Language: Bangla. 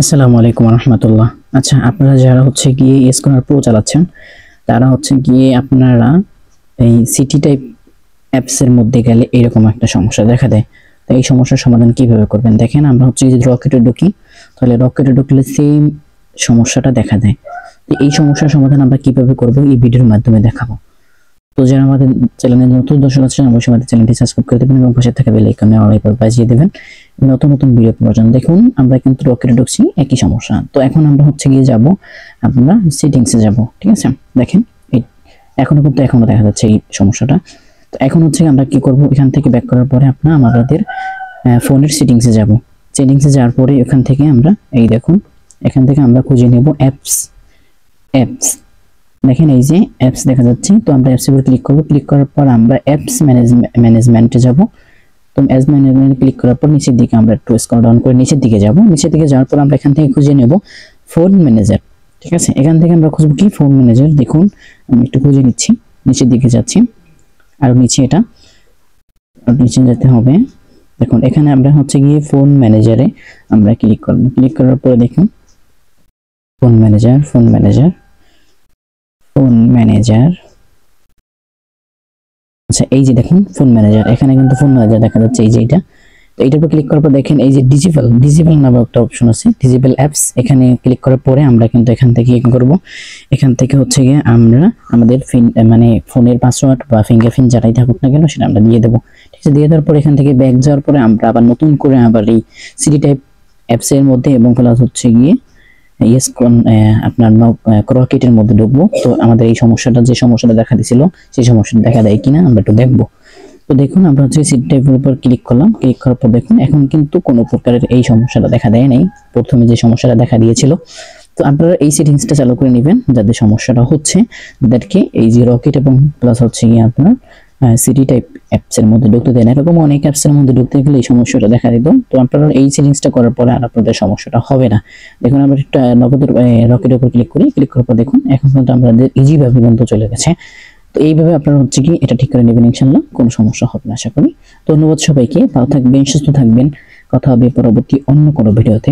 আসসালামু আলাইকুম রহমতুল্লাহ। আচ্ছা, আপনারা যারা গিয়ে স্কনার প্রো চালাচ্ছেন তারা গিয়ে আপনারা এই সিটি টাইপ অ্যাপস এর মধ্যে গেলে এরকম একটা সমস্যা দেখা দেয়। তো এই সমস্যার সমাধান কিভাবে করবেন দেখেন, আমরা যদি রকেটে ঢুকি তাহলে রকেটে ঢুকলে সেম সমস্যাটা দেখা দেয়। তো এই সমস্যার সমাধান আমরা কিভাবে করব এই ভিডিওর মাধ্যমে দেখাবো। তো যারা আমাদের চ্যানেলে নতুন দর্শক আছেন অবশ্যই আমাদের চ্যানেলটি সাবস্ক্রাইব করে দেবেন এবং পাশে থাকা বেল আইকনে অল আইকন বাজিয়ে দেবেন। নতুন নতুন ভিডিও পাওয়ার জন্য দেখুন আমরা কিন্তু রকেটে ঢুকছি, একই সমস্যা। তো এখন আমরা গিয়ে যাব, আমরা সেটিংসে যাব, ঠিক আছে। দেখেন এই এখনো দেখা যাচ্ছে এই সমস্যাটা। তো এখন আমরা কি করব, এখান থেকে ব্যাক করার পরে আপনারা আমাদের ফোনের সেটিংসে যাব। সেটিংসে যাওয়ার পরে এখান থেকে আমরা এই দেখুন, এখান থেকে আমরা খুঁজে নেব অ্যাপস। অ্যাপস দেখেন এই যে অ্যাপস দেখা যাচ্ছে। তো আমরা অ্যাপস এর উপর ক্লিক করব। ক্লিক করার পর আমরা অ্যাপস ম্যানেজমেন্টে যাব। তো অ্যাপস ম্যানেজমেন্টে ক্লিক করার পর নিচের দিকে আমরা একটু স্ক্রল ডাউন করে নিচের দিকে যাব। নিচের দিকে যাওয়ার পর আমরা এখান থেকে খুঁজে নেব ফোন ম্যানেজার, ঠিক আছে। এখান থেকে আমরা খুঁজব কি ফোন ম্যানেজার। দেখুন আমি একটু খুঁজে নিচ্ছি, নিচের দিকে যাচ্ছি, আর নিচে এটা নিচে যেতে হবে। দেখুন এখানে আমরা গিয়ে ফোন ম্যানেজারে আমরা ক্লিক করব। ক্লিক করার পরে দেখুন phone manager, phone manager, phone manager. আচ্ছা এই যে দেখুন ফোন ম্যানেজার, এখানে কিন্তু ফোন ম্যানেজার দেখা যাচ্ছে এই যে এটা। তো এইটার উপর ক্লিক করার পর দেখেন এই যে ডিজিটাল নামে একটা অপশন আছে, ডিজিটাল অ্যাপস। এখানে ক্লিক করার পরে আমরা কিন্তু এখান থেকে কি করব, এখান থেকে গিয়ে আমরা আমাদের মানে ফোনের পাসওয়ার্ড বা ফিঙ্গারপ্রিন্ট যারাই থাকুক না কেন সেটা আমরা দিয়ে দেবো, ঠিক আছে। দিয়ে দেওয়ার পর এখান থেকে ব্যাক যাওয়ার পরে আমরা আবার নতুন করে আবার এই সিটি টাইপ অ্যাপস এর মধ্যে এবং প্লাস গিয়ে আপনার রকেটের মধ্যে ঢুকবো। তো আমাদের এই সমস্যাটা যে সমস্যাটা দেখা দিছিল সেই সমস্যাটা দেখা দেয় কিনা আমরা একটু দেখবো। তো দেখুন আমরা সিটি টাইপের উপর ক্লিক করলাম। ক্লিক করার পর দেখুন এখন কিন্তু কোনো প্রকারের এই সমস্যাটা দেখা দেয় নাই, প্রথমে যে সমস্যাটা দেখা দিয়েছিল। তো আপনারা এই সেটিংসটা চালু করে নেবেন যাদের সমস্যাটা হচ্ছে, যাদেরকে এই যে রকেট এবং প্লাস গিয়ে আপনার সিটি টাইপ অ্যাপস এর মধ্যে ঢুকতে দেন। এরকম অনেক অ্যাপস এর মধ্যে ঢুকতে গেলে এই সমস্যাটা দেখা দিত। তো আপনারা এই সেটিংসটা করার পরে আর আপনাদের সমস্যাটা হবে না। দেখুন আমরা একটা রকেটের উপর ক্লিক করি। ক্লিক করার পর দেখুন এখন কিন্তু আমাদের ইজি ভাবে কিন্তু চলে গেছে। তো এইভাবে আপনারা কি এটা ঠিক করে নেবেন, ইনশাআল্লাহ কোনো সমস্যা হবে না আশা করি। ধন্যবাদ সবাইকে, ভালো থাকবেন, সুস্থ থাকবেন। কথা হবে পরবর্তী অন্য কোনো ভিডিওতে।